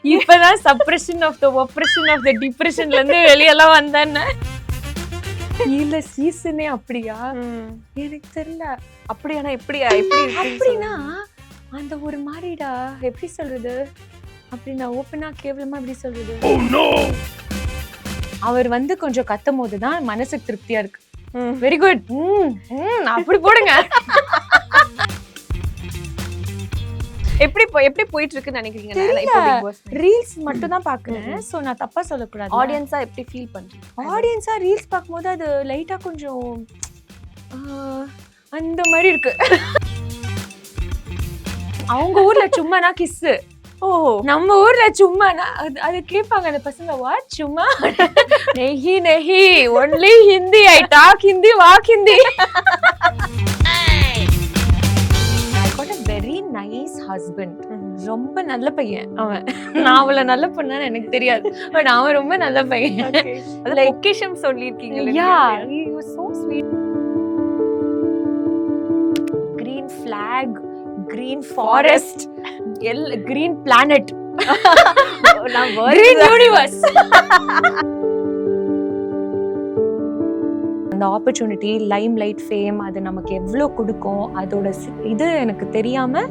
இப்பதான் suppression of the oppression of the டிப்ரெஷன்ல இருந்து வெளியெல்லாம் வந்தேன்னு. இல்ல சீசனே அப்படியா எனக்கு தெரியல. அப்படியானா எப்படியா எப்படி அப்படின்னா அந்த ஒரு மாதிரிடா எப்படி சொல்றது, அப்படின்னா ஓப்பனா கேவலமா எப்படி சொல்றது, அவர் வந்து கொஞ்சம் கத்தும் போதுதான் மனசுக்கு திருப்தியா இருக்கு. வெரி குட், அப்படி போடுங்க. எப்படி போயிட்டு இருக்குன்னு நினைக்கிறீங்க? ரீல்ஸ் மட்டும் தான் பாக்குறேன். சோ நான் தப்பா சொல்லக்கூடாது. ஆடியன்ஸா எப்படி ஃபீல் பண்றீங்க? ஆடியன்ஸா ரீல்ஸ் பார்க்கும்போது அது லைட்டா கொஞ்சம் அந்த மாதிரி இருக்கு. அவங்க ஊர்ல சும்மானா கிஸ், நம்ம ஊர்ல சும்மானா அது கேட்பாங்க அந்த பசங்க, வாட் சும்மா நெஹி நெஹி only Hindi, I talk Hindi, walk Hindi. Very nice husband, ரொம்ப நல்ல பையன் அவன். நான் அவளை நல்ல பொண்ணான்னு எனக்கு தெரியாது, பட் அவன் ரொம்ப நல்ல பையன். லொகேஷன் சொல்லிருக்கீங்க. Yeah, he was so sweet. Green flag, green forest, green planet, green universe. அந்த ஆப்பர்ச்சுனிட்டி, லைம் லைட், ஃபேம் அது நமக்கு எவ்வளோ கொடுக்கும், அதோட இது எனக்கு தெரியாம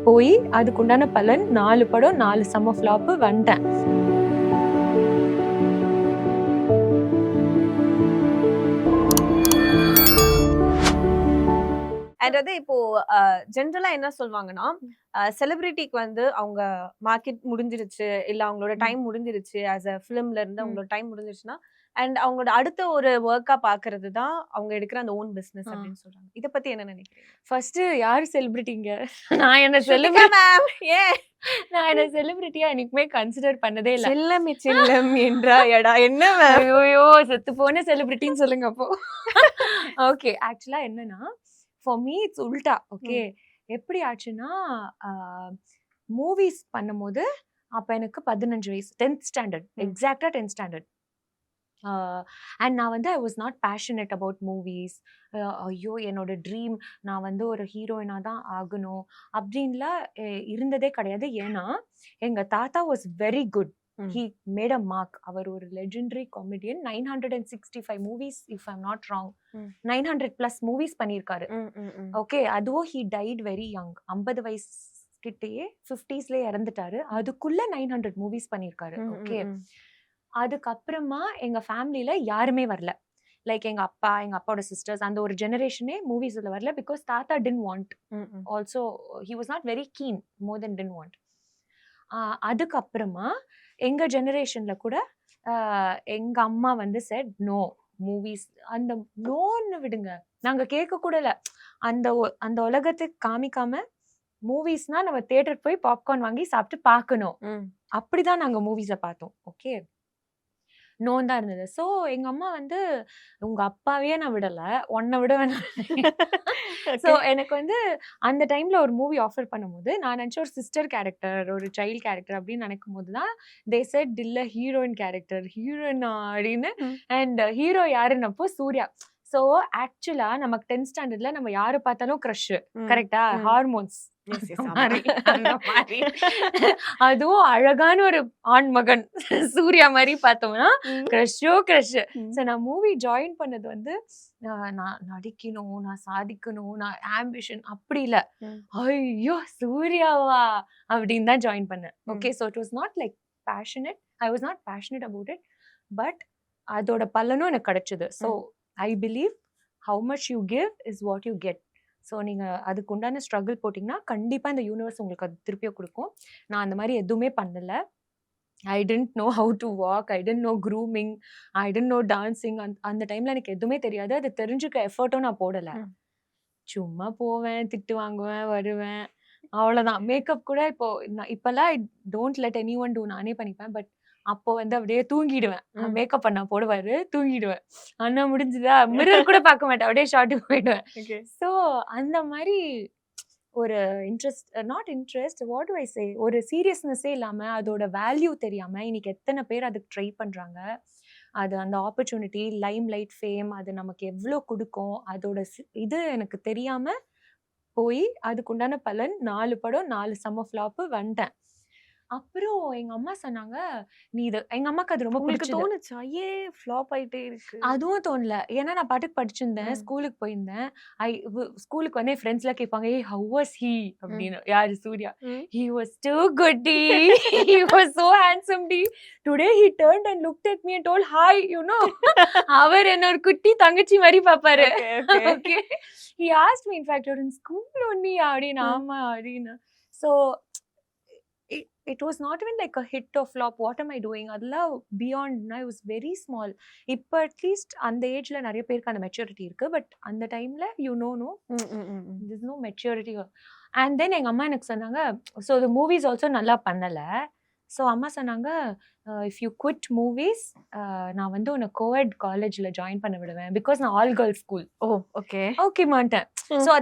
போய் அதுக்குண்டான பலன் 4 படம் 4 சம்ம ஃப்ளாப்பு வந்துட்டேன். அண்ட் அது இப்போ ஜென்ரலா என்ன சொல்லுவாங்கன்னா, செலிபிரிட்டிக்கு வந்து அவங்க மார்க்கெட் முடிஞ்சிருச்சு, இல்ல அவங்களோட டைம் முடிஞ்சிருச்சு, ஆஸ் அ ஃபிலிம்ல இருந்து அவங்களோட டைம் முடிஞ்சிருச்சுன்னா, அண்ட் அவங்களோட அடுத்த ஒரு ஒர்க்கா பாக்குறது தான் அவங்க எடுக்கிற அந்த ஓன் பிசினஸ் அப்படின்னு சொல்றாங்க. இத பத்தி என்ன நினைக்கிறீங்க? ஃபர்ஸ்ட் யாரு செலிபிரிட்டிங்க? நான் என்ன செலிபிரிட்டி மேம், ஏன் நான் என்ன செலிபிரிட்டியா எனக்குமே கன்சிடர் பண்ணதே இல்ல. செல்லமே செல்லம் என்றா எடா என்ன மேம்? ஐயோ செத்து போன செலிபிரிட்டின்னு சொல்லுங்க அப்போ. ஓகே, ஆக்சுவலா என்னன்னா ஃபார் மீ இட்ஸ் உல்டா. ஓகே, எப்படி ஆச்சுன்னா மூவிஸ் பண்ணும்போது அப்ப எனக்கு 15 வயசு, 10th ஸ்டாண்டர்ட், எக்ஸாக்டா 10th ஸ்டாண்டர்ட். அண்ட் நான் வந்து I was not passionate about movies. ஐயோ என்னோட ட்ரீம் நான் வந்து ஒரு ஹீரோயினா தான் ஆகணும் அப்படின்லாம் இருந்ததே கிடையாது. ஏன்னா எங்க தாத்தா was very good. He made a mark. அவர் ஒரு legendary comedian. 965 movies if I'm not wrong. 900 plus movies பண்ணிருக்காரு. ஓகே, அதுவும் he died very young. 50 வயசு கிட்டயே 50ஸ்ல இறந்துட்டாரு. அதுக்குள்ள 900 movies பண்ணிருக்காரு. ஓகே, அதுக்கப்புறமா எங்க ஃபேமிலியில யாருமே வரல. லைக் எங்க அப்பா, எங்க அப்பாவோட சிஸ்டர்ஸ், அந்த ஒரு ஜெனரேஷனே மூவிஸ்ல வரல. பிகாஸ் தாத்தா didn't want. Also he was not very keen, more than didn't want. அதுக்கப்புறமா எங்க ஜெனரேஷன்ல கூட எங்க அம்மா வந்து செட் நோ மூவிஸ். அந்த நோன்னு விடுங்க, நாங்க கேட்க கூடல. அந்த உலகத்துக்கு காமிக்காம மூவிஸ்னா நம்ம தியேட்டர் போய் பாப்கார்ன் வாங்கி சாப்பிட்டு பார்க்கணும், அப்படிதான் நாங்க மூவிஸை பார்த்தோம். ஓகே, நோன் தான் இருந்தது. ஸோ எங்க அம்மா வந்து உங்க அப்பாவே நான் விடல, உன்னை விட வேணாம். ஸோ எனக்கு வந்து அந்த டைம்ல ஒரு மூவி ஆஃபர் பண்ணும்போது நான் நினைச்ச ஒரு சிஸ்டர் கேரக்டர், ஒரு சைல்ட் கேரக்டர் அப்படின்னு நினைக்கும் போது தான் தே செட் இல்ல ஹீரோயின் கேரக்டர், ஹீரோயின் அப்படின்னு. அண்ட் ஹீரோ யாருன்னப்போ சூர்யா. ஸோ ஆக்சுவலா நமக்கு 10th ஸ்டாண்டர்ட்ல நம்ம யாரை பார்த்தாலும் க்ரஷ், கரெக்டா? ஹார்மோன்ஸ். அதுவும் அழகான ஒரு ஆண் மகன் சூர்யா மாதிரி பார்த்தோம்னா கிரஷோ கிரஷ். நான் மூவி ஜாயின் பண்ணது வந்து நான் நடிக்கணும், நான் சாதிக்கணும், நான் ஆம்பிஷன் அப்படி இல்ல. ஐயோ சூர்யாவா அப்படின்னு தான் ஜாயின் பண்ணேன். Okay, so it was not like passionate. I was not passionate about it, but அதோட பலனும் எனக்கு கிடைச்சது. So I believe how much you give is what you get. So நீங்கள் அதுக்கு உண்டான ஸ்ட்ரகிள் போட்டிங்கன்னா கண்டிப்பாக இந்த யூனிவர்ஸ் உங்களுக்கு அது திருப்பியும் கொடுக்கும். நான் அந்த மாதிரி எதுவுமே பண்ணலை. I didn't know how to walk, I didn't know grooming, I didn't know dancing. அந்த டைமில் எனக்கு எதுவுமே தெரியாது. அது தெரிஞ்சுக்க எஃபர்ட்டும் நான் போடலை. சும்மா போவேன், திட்டு வாங்குவேன், வருவேன், அவ்வளோதான். மேக்கப் கூட இப்போல்லாம் I don't let anyone do, நானே பண்ணிப்பேன். பட் அப்போ வந்து அப்படியே தூங்கிடுவேன். மேக்கப் பண்ணா போடுவாரு, தூங்கிடுவேன். ஆனா முடிஞ்சுதா மிரர் கூட பார்க்க மாட்டேன், அப்படியே ஷார்ட்டுக்கு போயிடுவேன். ஸோ அந்த மாதிரி ஒரு interest, not interest, what to I say, ஒரு சீரியஸ்னஸே இல்லாம அதோட வேல்யூ தெரியாம இன்னைக்கு எத்தனை பேர் அதுக்கு ட்ரை பண்றாங்க. அது அந்த ஆப்பர்ச்சுனிட்டி, லைம் லைட், ஃபேம் அது நமக்கு எவ்வளோ கொடுக்கும், அதோட இது எனக்கு தெரியாம போய் அதுக்குண்டான பலன் 4 படம் 4 சம்ம ஃப்ளாப்பு வந்துட்டேன். அப்புறம் எங்க அம்மா சொன்னாங்க, "நீ இது" எங்க அம்மாக்கு அது ரொம்ப உங்களுக்கு பிடிச்சது. தோணுச்சா ஏன் ஃப்ளாப் ஆயிட்டே இருக்கு? அதுவும் தோணல. ஏன்னா நான் பாட்டுக்கு படிச்சிருந்தேன். ம். ஸ்கூலுக்கு போயிருந்தேன். ஐ ஸ்கூலுக்கு வந்து என் ஃப்ரெண்ட்ஸ்லாம் கேட்பாங்க, "ஏய் ஹவ் வாஸ் ஹி?" ம். அப்படின்னு. யாரு? சூர்யா. ம். "He was too good டி. He was so handsome டி. Today he turned and looked at me and told hi, you know." அவர் என்ன ஒரு குட்டி தங்கச்சி மாரி பாப்பாரு. Okay, okay. Okay. He asked me in fact, "You're in school only?" அப்படின்னு. ம். ஆமா அப்படின்னு. So it was not even like a hit or flop. What am I doing? அதெல்லாம் beyond. I was very small. இப்போ at least அந்த ஏஜ்ல நிறைய பேருக்கு அந்த மெச்சூரிட்டி இருக்கு. பட் அந்த டைம்ல no ம், ம், ம், ம். there's no maturity. And then எங்க அம்மா எனக்கு சொன்னாங்க, ஸோ the movies also நல்லா பண்ணல. ஸோ அம்மா சொன்னாங்க, இஃப் யூ குவிட் மூவிஸ் நான் வந்து உன்னை கோஎட் காலேஜ்ல ஜாயின் பண்ண விடுவேன். பிகாஸ் நான் ஆல் கேர்ள்ஸ் ஸ்கூல். ஓ, ஓகே. ஓகே மாட்டேன். ம். ஸோ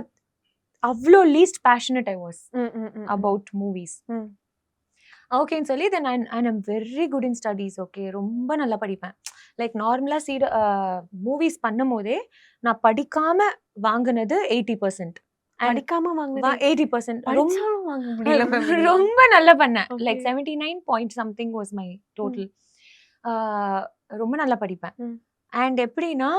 அவ்வளோ லீஸ்ட் பேஷனட் ஐ வாஸ் ம், ம், ம், அபவுட் மூவிஸ். ம். ஓகேன்னு சொல்லி then I am very good in studies. Okay, ரொம்ப நல்லா படிப்பேன். லைக் நார்மலாக மூவிஸ் பண்ணும் போதே நான் படிக்காம வாங்கினது 80%. படிக்காம வாங்குனது 80% படிச்சாலும் வாங்க முடியல மேம். ரொம்ப நல்லா பண்ணேன். Okay. Like 79 point something was my total. ரொம்ப நல்லா படிப்பேன். ம். அண்ட் எப்படின்னா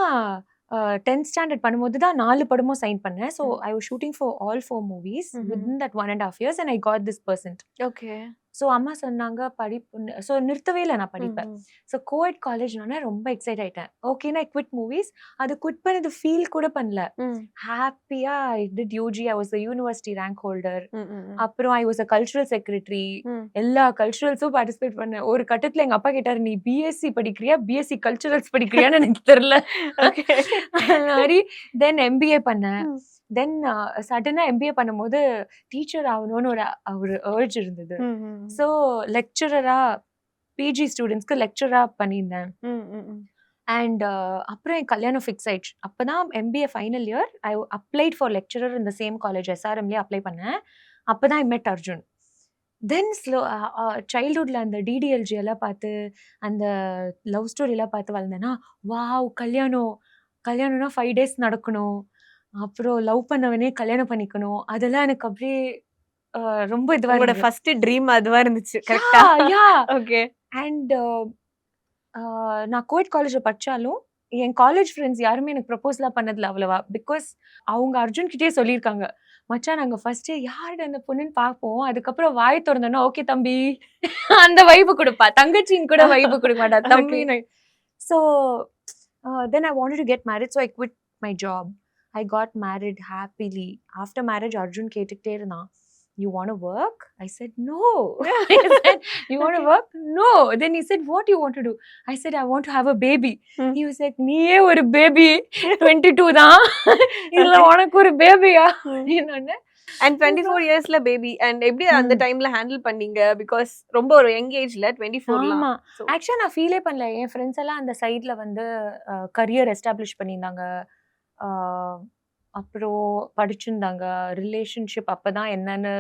10th ஸ்டாண்டர்ட் பண்ணும்போது தான் 4 படமும் சைன் பண்ணேன். So I was shooting for all 4 movies within that 1.5 years and I got this percent. Okay. So அம்மா சொன்னாங்க படிப்பு. ஸோ நிறுத்தவே இல்லை, நான் படிப்பேன். ஸோ கோஎட் காலேஜ்னோடனே ரொம்ப எக்ஸைட் ஆயிட்டேன். ஓகே, நான் குவிட் மூவிஸ். அது குவிட் பண்ணது ஃபீல் கூட பண்ணல. ஹாப்பியா I did UG. I was a university rank holder. அப்புறம் I was a cultural secretary. எல்லா கல்ச்சுரல்ஸும் பார்ட்டிசிபேட் பண்ணேன். ஒரு கட்டத்துல எங்க அப்பா கேட்டாரு, நீ பிஎஸ்சி படிக்கிறியா பிஎஸ்சி கல்ச்சுரல்ஸ் படிக்கிறியான்னு எனக்கு தெரியல. மாதிரி தென் எம்பிஏ பண்ணேன். தென் சடனா எம்பிஏ பண்ணும்போது டீச்சர் ஆகணும்னு ஒரு urge இருந்தது. ஸோ லெக்சரரா பிஜி ஸ்டூடெண்ட்ஸ்க்கு லெக்சரா பண்ணியிருந்தேன். அண்ட் அப்புறம் என் கல்யாணம் ஃபிக்ஸ் ஆயிடுச்சு. அப்போதான் MBA final year I applied for lecturer இந்த சேம் காலேஜ் எஸ்ஆர்எம்லேயே அப்ளை பண்ணேன். அப்போதான் ஐ மெட் அர்ஜுன். தென் சைல்ட்ஹுட்டில் அந்த டிடிஎல்ஜி எல்லாம் பார்த்து அந்த லவ் ஸ்டோரியெல்லாம் பார்த்து வளர்ந்தேன்னா, வாவ் கல்யாணம்னா 5 days நடக்கணும், அப்புறம் லவ் பண்ணவனே கல்யாணம் பண்ணிக்கணும், அதெல்லாம் எனக்கு அப்படியே ரொம்ப இதுவா உங்களோட இருந்தது. ஃபர்ஸ்ட் ட்ரீம் அதுவா இருந்துச்சு கரெக்ட்டா? ஓகே. அண்ட் நான் கோஎட் காலேஜில் படித்தாலும் என் காலேஜ் ஃப்ரெண்ட்ஸ் யாருமே எனக்கு ப்ரப்போஸ்லாம் பண்ணதில்ல அவ்வளவா. பிகாஸ் அவங்க அர்ஜுன் கிட்டே சொல்லியிருக்காங்க, மச்சான் நாங்கள் ஃபர்ஸ்டே யார்கிட்ட அந்த பொண்ணுன்னு பார்ப்போம், அதுக்கப்புறம் வாய் திறந்தோன்னா ஓகே தம்பி அந்த வைப்பு கொடுப்பா, தங்கச்சின்னு கூட வைப்பு கொடுக்க மாட்டா தம்பின்னு. So then I wanted to get married. So I quit my job. I got married happily. After marriage, Arjun கேட்டுக்கிட்டே இருந்தான், you want to work? I said, no. I said, you want to work? No. Then he said, what do you want to do? I said, I want to have a baby. He was like, நீயே ஒரு baby, 22 தான், இதுல உனக்கு ஒரு பேபியா? என்னன்னு and 24 இயர்ஸ்ல baby. And எப்படி அந்த டைம்ல ஹேண்டில் பண்ணீங்க? பிகாஸ் ரொம்ப ஒரு யங் ஏஜ்ல 24ல. ஆமா, ஆக்சுவலா நான் ஃபீலே பண்ணல. என் ஃப்ரெண்ட்ஸ் எல்லாம் அந்த சைட்ல வந்து கரியர் எஸ்டாப்ளிஷ் பண்ணியிருந்தாங்க, அப்புறம் படிச்சிருந்தாங்க, ரிலேஷன்ஷிப் அப்பதான் என்னன்னு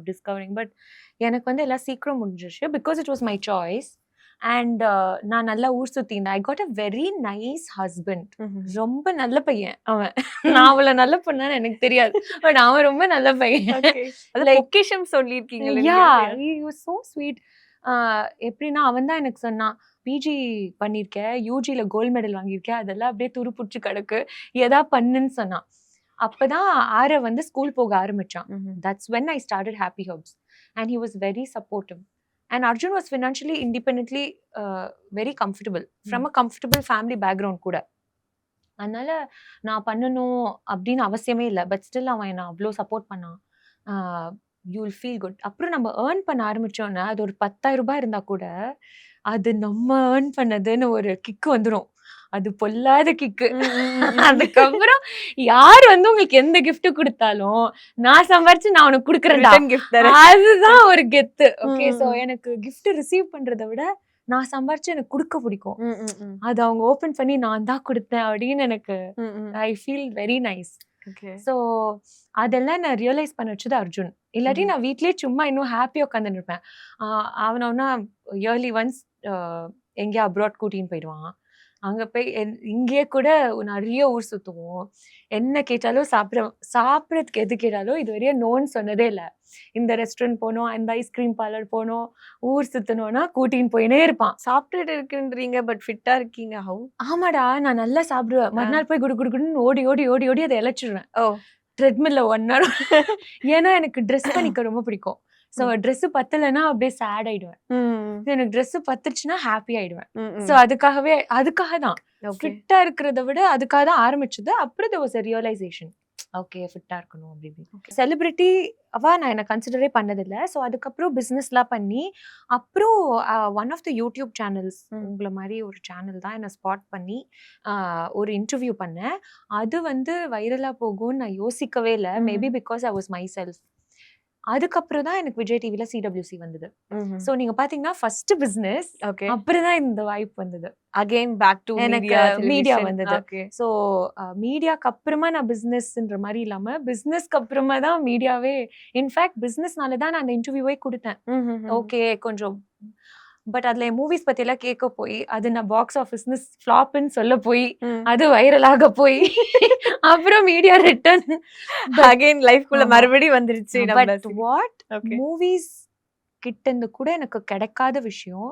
டிஸ்கவரிங். பட் எனக்கு வந்து எல்லாம் சீக்கிரம் முடிஞ்சிருச்சு because it was my choice. And நான் நல்லா ஊர் சுத்திருந்தேன். I got a very nice husband. ரொம்ப நல்ல பையன் அவன். நான் அவளை நல்ல பொண்ணான்னு எனக்கு தெரியாது, பட் அவன் ரொம்ப நல்ல பையன். லொகேஷன் சொல்லிருக்கீங்க. he was so sweet. எப்படின்னா அவன் தான் எனக்கு சொன்னான், பிஜி பண்ணியிருக்கேன், யூஜியில் கோல்டு மெடல் வாங்கியிருக்கேன், அதெல்லாம் அப்படியே துருப்புடிச்சு கிடக்கு, எதா பண்ணுன்னு சொன்னான். அப்போதான் ஆரை வந்து ஸ்கூல் போக ஆரம்பிச்சான். That's when I started happy herbs and he was very supportive. And Arjun was financially independently very comfortable from a comfortable family background கூட. அதனால நான் பண்ணணும் அப்படின்னு அவசியமே இல்லை. பட் ஸ்டில் அவன் என்னை அவ்வளோ சப்போர்ட் பண்ணான். You will feel good. அப்புறம் நம்ம ஏர்ன் பண்ண ஆரம்பிச்சோன்னா அது ஒரு 10,000 ரூபாய் இருந்தா கூட அது நம்ம ஏர்ன் பண்ணதுன்னு ஒரு கிக்கு வந்துடும். அது பொல்லாத கிக்கு. அதுக்கப்புறம் யார் வந்து உங்களுக்கு எந்த கிஃப்ட் கொடுத்தாலும் நான் சம்பாரிச்சு நான் உனக்கு கொடுக்குறேன், அதுதான் ஒரு கெத்து. ஓகே, ஸோ எனக்கு கிஃப்ட் ரிசீவ் பண்றதை விட நான் சம்பாரிச்சு எனக்கு கொடுக்க பிடிக்கும். அது அவங்க ஓபன் பண்ணி நான் தான் கொடுத்தேன் அப்படின்னு எனக்கு I feel very nice. So அதெல்லாம் நான் ரியலைஸ் பண்ண வச்சது அர்ஜுன். இல்லாட்டி நான் வீட்லயே சும்மா இன்னும் ஹாப்பியாக உட்காந்துன்னு இருப்பேன். அவனா இயர்லி ஒன்ஸ் எங்கேயா அப்ராட் கூட்டின்னு போயிடுவான். அங்க போய் இங்கேயே கூட நிறைய ஊர் சுத்துவோம். என்ன கேட்டாலும் சாப்பிடறதுக்கு எது கேட்டாலும் இதுவரையும் நோன்னு சொன்னதே இல்ல. இந்த ரெஸ்டாரண்ட் போனோம், அந்த ஐஸ்கிரீம் பார்லர் போனோம், ஊர் சுத்தணும்னா கூட்டின்னு போயினே இருப்பான். சாப்பிட்டுட்டு இருக்குன்றீங்க பட் ஃபிட்டா இருக்கீங்க. ஹவ்? ஆமாடா, நான் நல்லா சாப்பிடுவேன். மறுநாள் போய் குடு குடு குடுன்னு ஓடி ஓடி ஓடி ஓடி அதை இழைச்சிடுவேன். ஓ ட்ரெட்மில்ல 1 hour. ஏன்னா எனக்கு ட்ரெஸ் பண்ணிக்க ரொம்ப பிடிக்கும். ஸோ ட்ரெஸ் பத்தலைன்னா அப்படியே சேட் ஆயிடுவேன். எனக்கு ட்ரெஸ் பத்துச்சுன்னா ஹாப்பி ஆயிடுவேன். ஸோ அதுக்காக தான் ஃபிட்டா இருக்கிறத விட அதுக்காக தான் ஆரம்பிச்சது. அப்புறம் there was a realization. Okay, ஃபிட்டா இருக்கணும் அப்படின்னு. செலிபிரிட்டி நான் என்ன கன்சிடரே பண்ணதில்லை. ஸோ அதுக்கப்புறம் பிஸ்னஸ்லாம் பண்ணி அப்புறம் one of the YouTube channels, உங்களை மாதிரி ஒரு சேனல் தான் என்னை ஸ்பாட் பண்ணி ஒரு இன்டர்வியூ பண்ணேன். அது வந்து வைரலாக போகும்னு நான் யோசிக்கவே இல்லை. Maybe because I was my self. அதுக்கப்புறம் தான் எனக்கு விஜய் டிவில CWC வந்தது. சோ நீங்க பாத்தீங்கன்னா ஃபர்ஸ்ட் பிசினஸ், அப்புறம் தான் இந்த வாய்ப்பு வந்தது. அகைன் பேக் டு எனக்கு மீடியா வந்தது. சோ மீடியாக்கு அப்புறமா நான் பிசினஸ்ன்ற மாதிரி இல்லாம பிசினஸ்க்கு அப்புறமா தான் மீடியாவே. இன்ஃபேக்ட் பிசினஸ்னால தான் நான் அந்த இன்டர்வியூவே கொடுத்தேன். ஓகே கொஞ்சம் பட் அதுல மூவிஸ் பத்தி எல்லாம் கேட்க போய் அது நான் பாக்ஸ் ஆஃபீஸ்னு ஃபிளாப்னு சொல்ல போய் அது வைரலாக போய் அப்புறம் மீடியா ரிட்டர்ன் அகைன் லைஃப்குள்ள மறுபடியும் வந்துருச்சு. பட் வாட் மூவிஸ் கிட்ட இருந்து கூட எனக்கு கிடைக்காத விஷயம்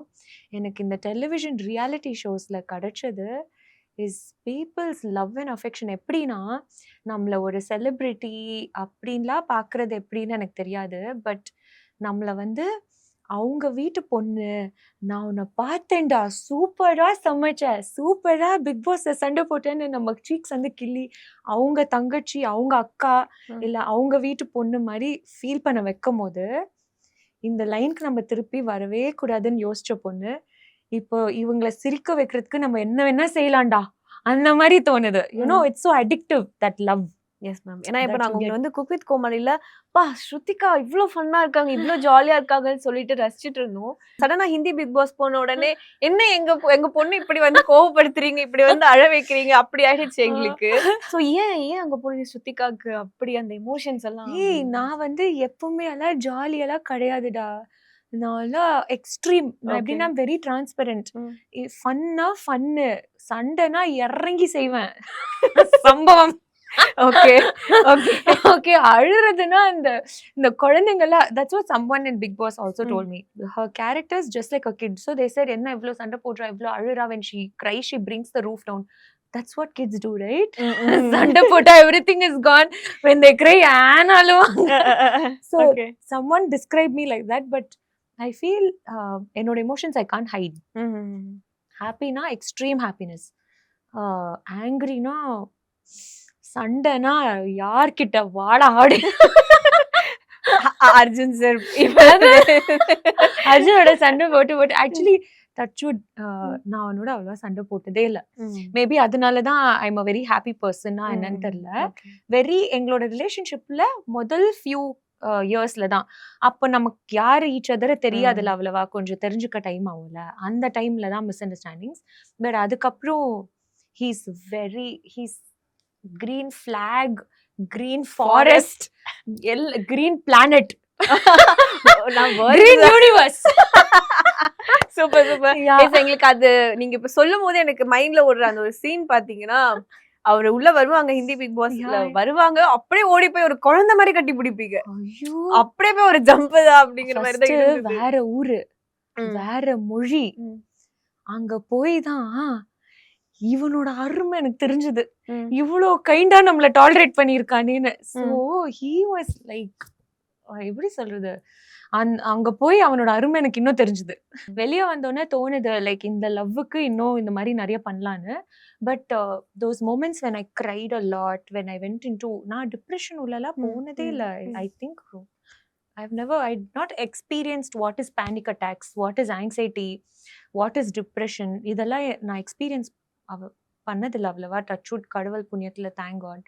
எனக்கு இந்த டெலிவிஷன் ரியாலிட்டி ஷோஸ்ல கிடைச்சது is peoples love and affection. எப்படின்னா நம்மள ஒரு செலிபிரிட்டி அப்படின்லாம் பார்க்கறது எப்படின்னு எனக்கு தெரியாது. பட் நம்மள வந்து அவங்க வீட்டு பொண்ணு, நான் உன்னை பார்த்தேன்டா, சூப்பரா சமைச்ச, சூப்பரா பிக் பாஸ்ல சண்டை போட்டேன்னு நம்ம சீக்ஸ் வந்து கிள்ளி அவங்க தங்கச்சி, அவங்க அக்கா இல்ல அவங்க வீட்டு பொண்ணு மாதிரி ஃபீல் பண்ண வைக்கும் போது இந்த லைனுக்கு நம்ம திருப்பி வரவே கூடாதுன்னு யோசிச்ச பொண்ணு இப்போ இவங்களை சிரிக்க வைக்கிறதுக்கு நம்ம என்ன வேணா செய்யலாம்டா அந்த மாதிரி தோணுது. You know it's so addictive that love. Yes ma'am. ஏன்னா இப்ப நாங்க உங்களை வந்து குக் வித் கோமாளில ஸ்ருத்திகா இவ்ளோ ஃபன்னா இருக்காங்க, இவ்ளோ ஜாலியா இருக்காங்கன்னு சொல்லிட்டு ரசிச்சுட்டு இருந்தோம். சடனா ஹிந்தி பிக் பாஸ் போன உடனே என்ன எங்க பொண்ணு இப்படி வந்து கோவப்படுத்துறீங்க, இப்படி வந்து அழ வைக்கிறீங்க, அப்படி ஆயிடுச்சு எங்களுக்கு. சோ ஏன் அங்க போனீங்க ஸ்ருத்திகாக்கு அப்படி அந்த எமோஷன்ஸ் எல்லாம்? நான் வந்து எப்பவுமே எல்லாம் ஜாலியெல்லாம் கிடையாதுடா. நான் எக்ஸ்ட்ரீம். எப்படின்னா வெரி டிரான்ஸ்பரண்ட். ஃபன்னா ஃபன்னு, சண்டைனா இறங்கி செய்வேன். சம்பவம். ஓகே ஓகே ஓகே அழுறதுன்னா இந்த குழந்தைங்கலாம். that's what someone in Big Boss also told me. Her character is just like a kid. So they said என்ன இவ்ளோ சண்டை போடுறா, இவ்ளோ அழுறா, when she cries she brings the roof down. That's what kids do, right? சண்டை போட்டா everything is gone. When they cry ஆனாலுவாங்க. So someone described me like that. But I feel என்னோட emotions I can't hide. Happyனா extreme happiness, angryனா சண்டைனா யார்கிட்ட வாடா ஆடி. Arjun sir அர்ஜுனோட சண்டை போட்டு actually touchwood நான் அவனோட அவ்வளவா சண்டை போட்டதே இல்லை. மேபி அதனாலதான் I am a very happy பர்சன்னா என்னன்னு தெரியல. எங்களோட ரிலேஷன்ஷிப்ல முதல் ஃபியூ இயர்ஸ்ல தான். அப்போ நமக்கு யாரு ஈச் அதர தெரியாதுல்ல, அவ்வளவா கொஞ்சம் தெரிஞ்சுக்க டைம் ஆகும்ல. அந்த டைம்ல தான் மிஸ் அண்டர்ஸ்டாண்டிங்ஸ். பட் அதுக்கப்புறம் he's green flag, green forest, green planet, green universe. Super super. எங்களுக்கு அது நீங்க இப்ப சொல்லும் போது எனக்கு மைண்ட்ல ஓடுற அந்த ஒரு சீன் பாத்தீங்கன்னா, அவரு உள்ள வருவாங்க, ஹிந்தி பிக் பாஸ்ல வருவாங்க, அப்படியே ஓடி போய் ஒரு குழந்தை மாதிரி கட்டி பிடிப்பீங்க. அப்படியே போய் ஒரு ஜம்ப் தான் அப்படிங்கிற மாதிரி தான். வேற ஊரு, வேற மொழி, அங்க போய் தான் இவனோட அருமை எனக்கு தெரிஞ்சது. இவ்வளோ கைண்டா நம்மள டாலரேட் பண்ணிருக்கானேன்னு. சோ ஹி வாஸ் லைக், எப்படி சொல்றது, அங்க போய் அவனோட அருமை எனக்கு இன்னும் தெரிஞ்சது. வெளியே வந்தோடனே தோணுது லைக் இந்த லவ்வுக்கு இன்னும் இந்த மாதிரி நிறைய பண்ணலான்னு. But those moments when I cried a lot, when I went into, நான் டிப்ரெஷன் உள்ளலாம் போனதே இல்லை. I think I've not experienced what is panic attacks, what is anxiety, what is depression. இதெல்லாம் நான் எக்ஸ்பீரியன்ஸ் பண்ணதில்லை அவ்வளவா. டச்வுட் கடவுள் புண்ணியத்துல, தேங்க் காட்.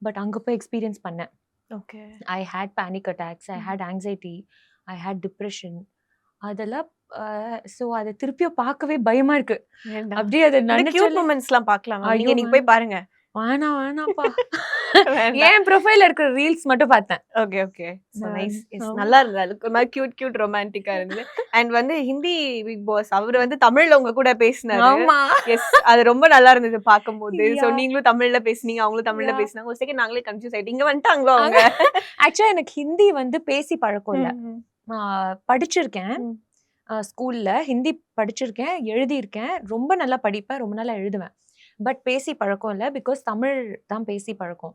பட் அங்க போய் எக்ஸ்பீரியன்ஸ் பண்ணேன். Okay, I hate panic attacks, I hate anxiety, I hate depression. அதெல்லாம் சோ அதை திருப்பியும் பார்க்கவே பயமா இருக்கு. அப்படியே அதை மொமெண்ட்ஸ்லாம் பார்க்கலாம், நீங்க போய் பாருங்க. வேணாப்பா என் ப்ரொஃபைல்ல இருக்கிற ரீல்ஸ் மட்டும் பார்த்தேன். Okay okay so nice. ஆமா. நல்லா இருந்தது. அதுக்கு ஒரு மாதிரி கியூட் ரொமான்டிக்கா இருந்தது. அண்ட் வந்து ஹிந்தி பிக் பாஸ் அவர் வந்து தமிழ்ல உங்க கூட பேசினாரு. ஆமா. எஸ் அது ரொம்ப நல்லா இருந்தது பாக்கும்போது. So Yeah. நீங்களும் தமிழ்ல பேசுனீங்க, அவங்களும் தமிழ்ல Yeah. பேசினாங்க. ஒரு செகண்ட் நாங்களே கன்ஃபியூஸ் ஆயிட்டோம். இங்க வந்துட்டாங்களோ அவங்க. ஆக்சுவலா எனக்கு ஹிந்தி வந்து பேசி பழக்கம் இல்ல. படிச்சிருக்கேன் ஸ்கூல்ல ஹிந்தி படிச்சிருக்கேன், எழுதியிருக்கேன். ரொம்ப நல்லா படிப்பேன், ரொம்ப நல்லா எழுதுவேன். பட் பேசி பழக்கம் இல்லை, பிகாஸ் தமிழ் தான் பேசி பழக்கம்.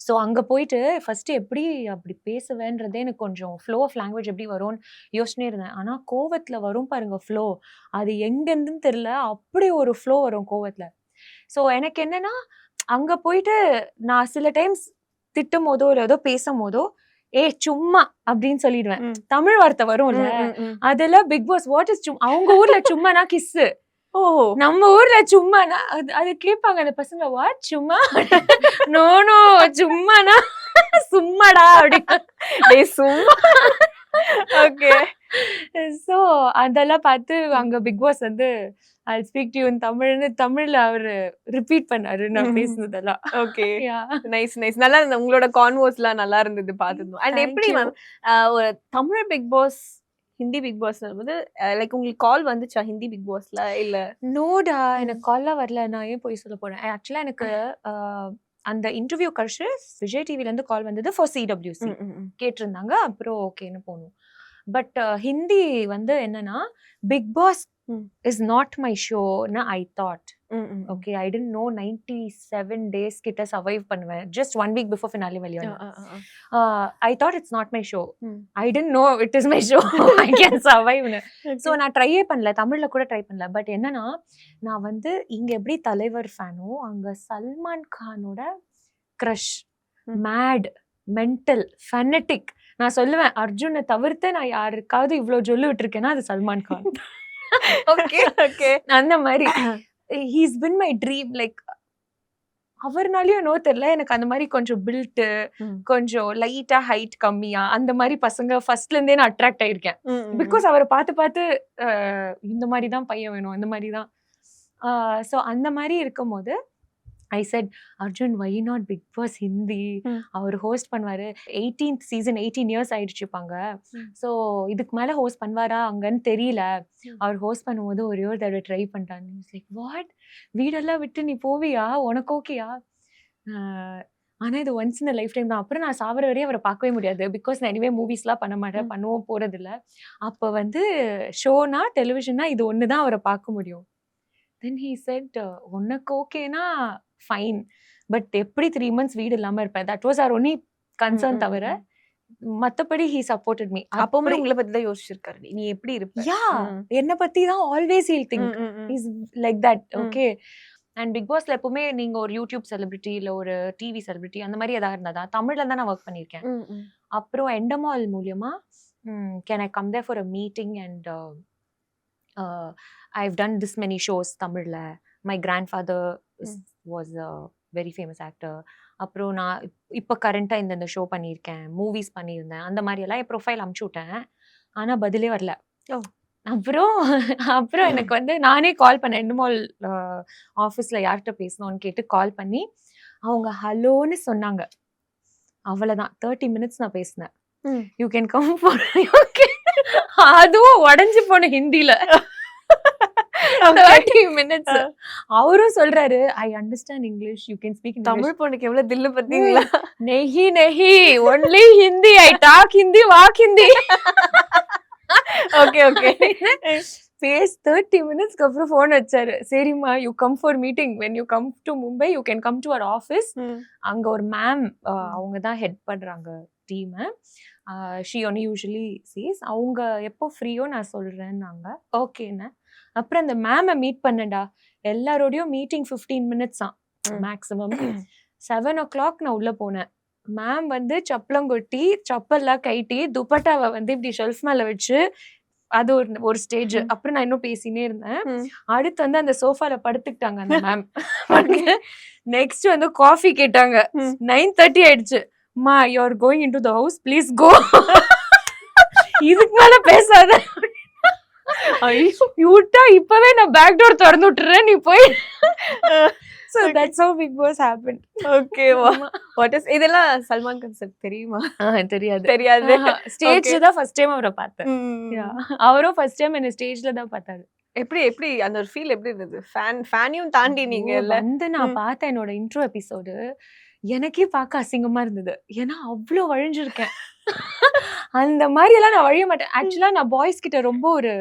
ஸோ அங்கே போயிட்டு ஃபர்ஸ்ட் எப்படி அப்படி பேசுவேன்றதே எனக்கு கொஞ்சம் ஃப்ளோ ஆஃப் லாங்குவேஜ் எப்படி வரும்னு யோசனை இருந்தேன். ஆனால் கோவத்தில் வரும் பாருங்க ஃப்ளோ, அது எங்கேருந்துன்னு தெரியல, அப்படி ஒரு ஃப்ளோ வரும் கோவத்தில். ஸோ எனக்கு என்னன்னா அங்கே போயிட்டு நான் சில டைம்ஸ் திட்டும் போதோ இல்லை ஏதோ பேசும் போதோ சும்மா அப்படின்னு சொல்லிடுவேன். தமிழ் வார்த்தை வரும்ல, அதெல்லாம் பிக் பாஸ் வாட் இஸ் சும்மா, அவங்க ஊர்ல சும்மானா கிஸ்ஸு, நம்ம ஊர்ல சும்மானா அது கேட்பாங்க அந்த பசங்க, வாட் சும்மா, நோ நோ சும்மானா சும்மாடா அப்படி சும்மா. ஓகே சோ அதெல்லாம் பார்த்து அங்க பிக் பாஸ் வந்து I'll speak to you in தமிழ்னு தமிழ்ல அவரு ரிப்பீட் பண்ணாரு நான் பேசுனதெல்லாம். Okay nice nice. நல்லா இருந்தது உங்களோட கான்வர்ஸ்லாம், நல்லா இருந்தது பார்த்துருந்தோம். அண்ட் எப்படி மேம் ஒரு Tamil Bigg Boss Hindi Bigg Boss வந்து லைக் உங்களுக்கு கால் வந்துச்சா ஹிந்தி பிக் பாஸ்ல? இல்ல நோடா எனக்கு கால்லாம் வரல, நான் ஏன் போய் சொல்ல போறேன். ஆக்சுவலா எனக்கு அந்த இன்டர்வியூ கழிச்சு விஜய் டிவில இருந்து கால் வந்தது ஃபார் சிடபிள்யூசி கேட்டிருந்தாங்க. அப்புறம் ஓகேன்னு போனோம். பட் ஹிந்தி வந்து என்னன்னா Bigg Boss is not my ஷோன்னு I thought. Okay I didn't know 97 days கிட்ட சர்வைவ் பண்ணுவேன். ஜஸ்ட் 1 week பிஃபோர் ஃபினாலே வெளியான I thought it's not my show. I didn't know it is my show, I can சர்வைவ்னு. So நான் ட்ரையே பண்ணல, தமிழ்ல கூட ட்ரை பண்ணல. பட் என்னன்னா நான் வந்து இங்க எப்படி தலைவர் ஃபேனோ அங்க சல்மான் கானோட க்ரஷ், மேட், மென்டல், ஃபெனட்டிக். நான் சொல்லுவேன் அர்ஜுனை தவிர்த்து நான் யாருக்காவது இவ்வளோ சொல்லி விட்டுருக்கேன்னா அது சல்மான் கான். ஓகே ஓகே அந்த மாதிரி he's been my dream. Like அவர்னாலயும் நோ தெரியல, எனக்கு அந்த மாதிரி கொஞ்சம் பில்ட்டு, கொஞ்சம் லைட்டா ஹைட் கம்மியா அந்த மாதிரி பசங்க ஃபர்ஸ்ட்ல இருந்தே நான் அட்ராக்ட் ஆயிருக்கேன். பிகாஸ் அவரை பார்த்து பார்த்து இந்த மாதிரி தான் பையன் வேணும், இந்த மாதிரி தான். ஸோ அந்த மாதிரி இருக்கும் போது I said Arjun why not Bigg Boss Hindi, அவர் ஹோஸ்ட் பண்ணுவாரு. 18th season 18 years ஆயிடுச்சுப்பாங்க. ஸோ இதுக்கு மேல ஹோஸ்ட் பண்ணுவாரா அங்கன்னு தெரியல. அவர் ஹோஸ்ட் பண்ணும்போது ஒரே ஒரு தடவை ட்ரை பண்ணிட்டாங்க. லைக் வாட், வீடெல்லாம் விட்டு நீ போவியா, உனக்கு ஓகேயா? ஆனா இது ஒன்ஸ் இன் லைஃப் டைம் தான். அப்புறம் நான் சாவர வரையும் அவரை பார்க்கவே முடியாது. பிகாஸ் நான் எனிவே மூவிஸ்லாம் பண்ண மாட்டேன், பண்ணவும் போறது இல்லை. அப்போ வந்து ஷோனா டெலிவிஷன்னா இது ஒன்று தான் அவரை பார்க்க முடியும். தென் ஹீ செட் உனக்கு ஓகேனா ஃபைன், பட் எப்படி 3 months வீடு இல்லாம இருப்பேன். தட் வாஸ் அவர் ஒன்லி கன்சர்ன். தவிர மத்தபடி ஹீ சப்போர்ட்டட் மீ. அப்பவுமே உங்களை பத்தி தான் யோசிச்சிருக்காரு, நீ எப்படி இருப்ப. யா என்ன பத்தி தான் always he'll think is like that. Okay and Bigg பாஸ்ல எப்பவுமே நீங்க ஒரு யூடியூப் செலிபிரிட்டி இல்ல ஒரு டிவி செலிபிரிட்டி அந்த மாதிரி ஏதாவது இருந்தா தான். தமிழ்ல தான் நான் ஒர்க் பண்ணியிருக்கேன். அப்புறம் எண்டமால் மூலியமா can I come there for a meeting and I've done this many shows தமிழ்ல. My grandfather was a very famous actor. அப்புறம் நான் இப்போ கரண்டாக இந்த ஷோ பண்ணியிருக்கேன், மூவிஸ் பண்ணியிருந்தேன். அந்த மாதிரி எல்லாம் என் ப்ரொஃபைல் அமுச்சு விட்டேன். ஆனால் பதிலே வரல. அப்புறம் எனக்கு வந்து நானே கால் பண்ணேன். எண்டமால் ஆஃபீஸில் யார்கிட்ட பேசணும்னு கேட்டு கால் பண்ணி அவங்க ஹலோன்னு சொன்னாங்க. அவ்வளோதான், 30 minutes நான் பேசினேன். யூ கேன் கம் ஃபார் அதுவும் உடஞ்சி போன ஹிந்தில 30 minutes. அவரும் சொல்றாரு I understand English, you can speak. Tamil பொண்ணுக்கு எவ்வளவு தில்லு பத்தீங்களா? நெஹி நெஹி only Hindi, I talk Hindi, walk Hindi. Okay okay பேஸ் 30 minutes அப்புறம் ஃபோன் வச்சாரு. சரிம்மா you come for meeting, when you come to Mumbai you can come to our office. அங்க ஒரு மேம் அவங்க தான் ஹெட் பண்றாங்க டீமை. ஷி ஒன்லி யூஸ்வலி சீஸ், அவங்க எப்போ ஃப்ரீயோ நான் சொல்றேன்னாங்க. ஓகேன்னு அப்புறம் அந்த மேமை மீட் பண்ணடா. எல்லாரோடையும் மீட்டிங் 15 minutes மேக்ஸிமம். 7 o'clock நான் உள்ள போனேன். மேம் வந்து சப்பளங்கொட்டி சப்பல்லாம் கைட்டி துப்பட்டாவை வந்து இப்படி ஷெல்ஃப் மேல வச்சு அது ஒரு ஸ்டேஜ். அப்புறம் நான் இன்னும் பேசினே இருந்தேன். அடுத்து வந்து அந்த சோஃபால படுத்துக்கிட்டாங்க அந்த மேம். நெக்ஸ்ட் வந்து காஃபி கேட்டாங்க. 9:30 ஆயிடுச்சு. மா you are going into the house, please go. இதுக்கு மேல பேசாத, விட்டா இப்பவே நான் பேக் டோர் திறந்து விட்டுறேன், நீ போய். So that's how Big Boss happened. Okay, what is இதெல்லாம் சல்மான் கான் தெரியுமா? தெரியாது. தெரியாது. ஸ்டேஜ்ல தான் ஃபர்ஸ்ட் டைம் அவரை பார்த்தேன். அவரும் ஃபர்ஸ்ட் டைம் என்ன ஸ்டேஜ்ல தான் பார்த்தாரு. எப்படி அந்த ஒரு ஃபீல் எப்படி இருந்தது? ஃபேனையும் தாண்டி நீங்க வந்து நான் பார்த்தேன் என்னோட இன்ட்ரோ எபிசோடு. எனக்கே பார்க்க அசிங்கமா இருந்தது. ஏன்னா அவ்வளோ வழிஞ்சிருக்கேன். அந்த மாதிரி எல்லாம் நான் வழிய மாட்டேன். ஆக்சுவலா நான் பாய்ஸ் கிட்ட ரொம்ப ஒரு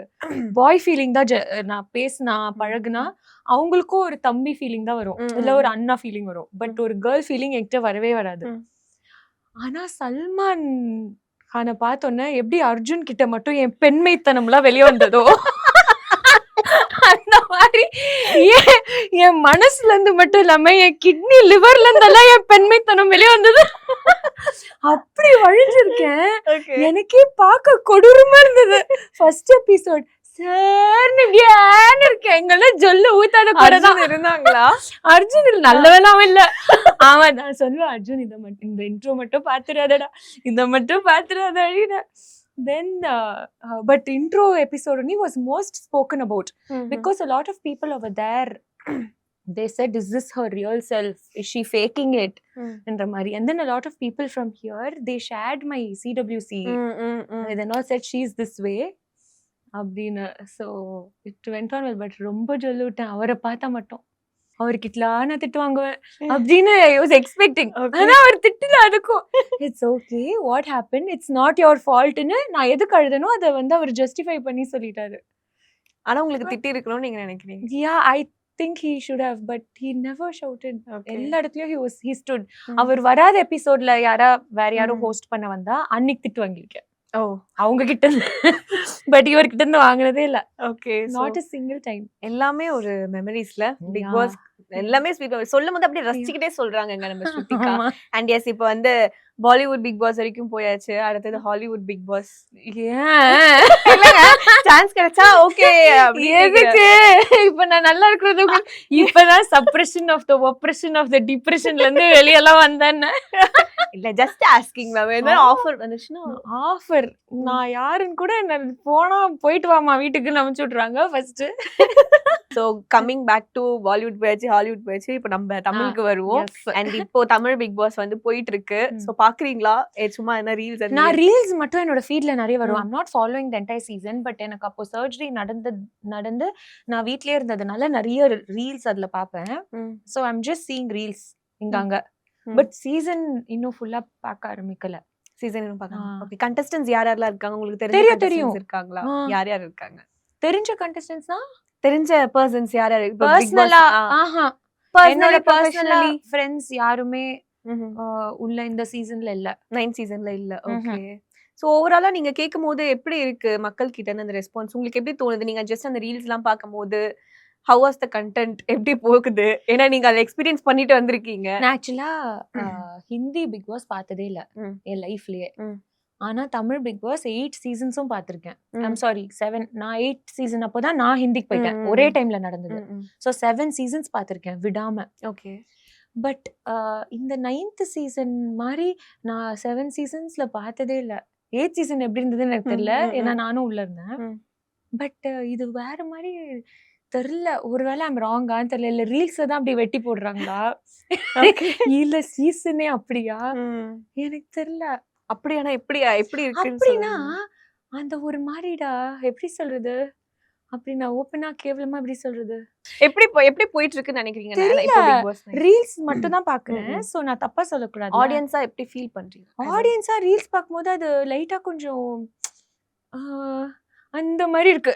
பாய் ஃபீலிங் தான் நான் பேசினா பழகுனா அவங்களுக்கும் ஒரு தம்பி ஃபீலிங் தான் வரும், இல்ல ஒரு அண்ணா ஃபீலிங் வரும். பட் ஒரு கேர்ள் ஃபீலிங் என்கிட்ட வரவே வராது. ஆனா சல்மான் கானை பார்த்தோன்னே எப்படி அர்ஜுன் கிட்ட மட்டும் என் பெண்மைத்தனம்லாம் வெளியே வந்ததோ அந்த மாதிரி என் மனசுல இருந்து மட்டும் இல்லாம என் கிட்னி லிவர்ல இருந்தெல்லாம் என் பெண்மைத்தனம் வெளியே வந்தது. அப்படி வழிஞ்சிருக்கேன். எனக்கே பார்க்க கொடூரமா இருந்தது. ஃபர்ஸ்ட் எபிசோட் சார்னு இருக்கேன். எங்கெல்லாம் ஜொல்ல ஊத்தாத கூடதான் இருந்தாங்களா? அர்ஜுன் நல்லவெல்லாம் இல்ல. ஆமா நான் சொல்லுவேன், அர்ஜுன் இதை மட்டும் இந்த இன்ட்ரோ மட்டும் பாத்துறாதடா, இதை மட்டும் பாத்துறாதா. Then but intro episode only was most spoken about because a lot of people over there they said, is this her real self, is she faking it endra mari. And then a lot of people from here they shared my CWC they all said she is this way abdina. So it went on well, but romba jollutten avara paatha mattum அவர்கிட்டலாம் நான் திட்டு வாங்குவேன் அப்படின்னு I was expecting. ஆனா அவர் திட்டுல அதுக்கும் it's okay what happen, it's not your ஃபால்ட்னு நான் எதுக்கு அழுதனோ அதை வந்து அவர் ஜஸ்டிஃபை பண்ணி சொல்லிட்டாரு. ஆனா உங்களுக்கு திட்டி இருக்கணும்னு நீங்க நினைக்கிறீங்க? Yeah I think he should have, but he never shouted. எல்லா இடத்துலயும் ஹி ஸ்டுட். அவர் வராத எபிசோட்ல வேற யாரும் ஹோஸ்ட் பண்ண வந்தா அன்னைக்கு திட்டு வாங்கியிருக்கேன் அவங்க கிட்ட இருந்து. பட் இவர்கிட்ட இருந்து வாங்குனதே இல்ல. Okay, not a single time. எல்லாமே ஒரு மெமரிஸ்ல பிக் பாஸ் எல்லாமே சொல்லும் போது அப்படியே ரசிச்சுக்கிட்டே சொல்றாங்க நம்ம ஸ்ருதிகா. அண்ட் எஸ் இப்போ வந்து பாலிவுட் பிக் பாஸ் வரைக்கும் போயாச்சு, அடுத்தது ஹாலிவுட் பிக் பாஸ். சான்ஸ் கிடைச்சா ஓகே. எதுக்கு இப்ப நான் நல்லா இருக்கிறது இப்பதான் suppression of the oppression of the டிப்ரெஷன்ல இருந்து வெளியெல்லாம் வந்தேன்னு இல்ல, ஜஸ்ட் ஆஸ்கிங் மேம். ஏதோ ஆஃபர் வந்துச்சுன்னா ஆஃபர் நான் யாருன்னு கூட என்ன போனா போயிட்டு வாமா வீட்டுக்கு அனுப்பிச்சு விட்றாங்க first. So coming back to Bollywood போயாச்சு, ஹாலிவுட் போயாச்சு, இப்போ நம்ம தமிழுக்கு வருவோம். அண்ட் இப்போ தமிழ் பிக் பாஸ் வந்து போயிட்டு இருக்கு. சோ பாக்குறீங்களா? சும்மா என்ன ரீல்ஸ்? நான் ரீல்ஸ் மட்டும் என்னோட ஃபீட்ல நிறைய வரும். I'm not following the entire season. But எனக்கு அப்போ சர்ஜரி நடந்து நான் வீட்லயே இருந்ததுனால நிறைய ரீல்ஸ் அதுல பாப்பேன். So I'm just seeing reels இங்க. பட் சீசன் இன்னும் ஃபுல்லா பார்க்க ஆரம்பிக்கல. சீசன் இன்னும் பார்க்கணும். ஓகே, கண்டஸ்டன்ட்ஸ் யார் யாரெல்லாம் இருக்காங்க உங்களுக்கு தெரியும் இருக்காங்களா? யார் யார் இருக்காங்க? தெரிஞ்ச கண்டஸ்டன்ட்ஸ்னா தெரிஞ்ச பர்சன்ஸ் யார் யார்? பர்சனலா என்னோட பர்சனலி ஃப்ரெண்ட்ஸ் யாருமே உள்ள இந்த சீசன்ல இல்ல, 9th சீசன்ல இல்ல. ஓகே, சோ ஓவராலா நீங்க கேக்கும்போது எப்படி இருக்கு மக்கள் கிட்ட இருந்து அந்த ரெஸ்பான்ஸ்? உங்களுக்கு எப்படி தோணுது? நீங்க ஜஸ்ட் அந்த ரீல்ஸ் எல்லாம் பாக்கும்போது how was the content, எப்படி போகுது? ஏன்னா நீங்க அதை எக்ஸ்பீரியன்ஸ் பண்ணிட்டு வந்திருக்கீங்க. நான் ஆக்சுவலா ஹிந்தி பிக் பாஸ் பார்த்ததே இல்ல என் லைஃப்லயே. ஆனா தமிழ் பிக் பாஸ் 8 சீசன்ஸும் பார்த்திருக்கேன். I'm sorry 7. நான் 8 சீசன் அப்போதான் நான் ஹிந்திக்கு போயிட்டேன். ஒரே டைம்ல நடந்தது. ஸோ 7 சீசன்ஸ் பார்த்திருக்கேன் விடாம. ஓகே, பட் இந்த 9th சீசன் மாதிரி நான் 7 சீசன்ஸ்ல பார்த்ததே இல்ல. 8th சீசன் எப்படி இருந்ததுன்னு எனக்கு தெரியல, ஏன்னா நானும் உள்ள இருந்தேன். பட் இது வேற மாதிரி தெரியல. ஒருவேளை ஐம் ராங்கான்னு தெரியல, இல்ல ரீல்ஸ் தான் அப்படி வெட்டி போடுறாங்களா, இல்ல சீசனே அப்படியா எனக்கு தெரியல. அப்படியானா எப்படி இருக்கு அப்படின்னா அந்த ஒரு மாதிரிடா எப்படி சொல்றது, அப்படி நான் ஓப்பனா கேவலமா எப்படி சொல்றது, எப்படி போயிட்டு இருக்குன்னு நினைக்கிறீங்க? ரீல்ஸ் மட்டும் தான் பாக்குறேன். சோ நான் தப்பா சொல்லக்கூடாது. ஆடியன்ஸா எப்படி ஃபீல் பண்றீங்க? ஆடியன்ஸா ரீல்ஸ் பார்க்கும்போது அது லைட்டா கொஞ்சம் அந்த மாதிரி இருக்கு.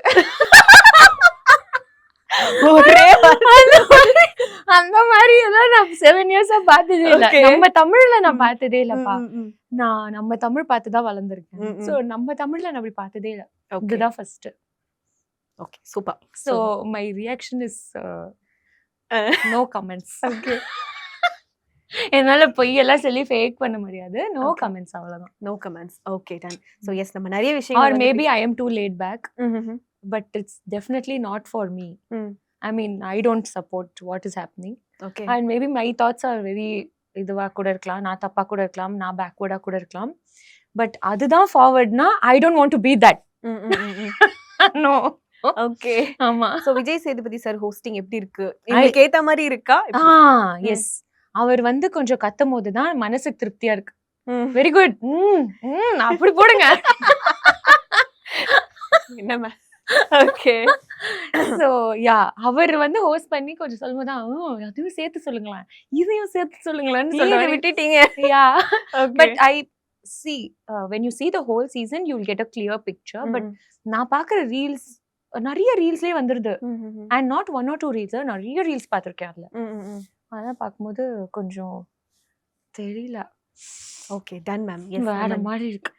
அந்த மாதிரி எல்லாம் நான் 7 இயர்ஸா பார்த்ததே இல்ல. நம்ம தமிழ்ல நான் பார்த்ததே இல்லப்பா. நான் நம்ம தமிழ் பார்த்துதான் வளர்ந்துருக்கேன். சோ நம்ம தமிழ்ல நான் அப்படி பார்த்ததே இல்ல. இதுதான் first. Okay, super. So my reaction is no comments. Okay, என்னால பொய்யெல்லாம் சொல்லி ஃபேக் பண்ண முடியாது. நோ கமெண்ட்ஸ், அவ்வளவுதான். No comments. Okay, done. So yes, நம்ம நிறைய விஷயம், or maybe I am too late back, but it's definitely not for me. I mean, I don't support what is happening. Okay, and maybe my thoughts are very இதுவா கூட இருக்கலாம், நான் தப்பா கூட இருக்கலாம், நான் பேக்வர்டா கூட இருக்கலாம். பட் அதுதான் ஃபார்வர்ட்னா I don't want to be that. No, ஓகே. ஆமா. So Vijay Sethupathi sir hosting எப்படி இருக்கு? உங்களுக்கு ஏத்த மாதிரி இருக்கா? எஸ். அவர் வந்து கொஞ்சம் கத்தும்போது தான் மனசுக்கு திருப்தியா இருக்கு. ம். Very good. அப்படி போடுங்க. என்ன ஓகே. சோ யா அவர் வந்து ஹோஸ்ட் பண்ணி கொஞ்சம் சொல்லும்போது அதையும் சேர்த்து சொல்லுங்களேன், இதையும் சேர்த்து சொல்லுங்களேன்னு சொல்லுவாரு. விட்டுட்டீங்க. Yeah okay. But I see when you see the whole season you will get a clear picture. But நான் பாக்குற ரீல்ஸ் நிறைய ரீல்ஸ்லயே வந்துருது. அண்ட் நாட் 1 or 2 ரீல்ஸ், நிறைய ரீல்ஸ் பார்த்திருக்கேன் அதுல. அதெல்லாம் பார்க்கும்போது கொஞ்சம் தெரியல. Okay done ma'am. வேற மாதிரி இருக்கு.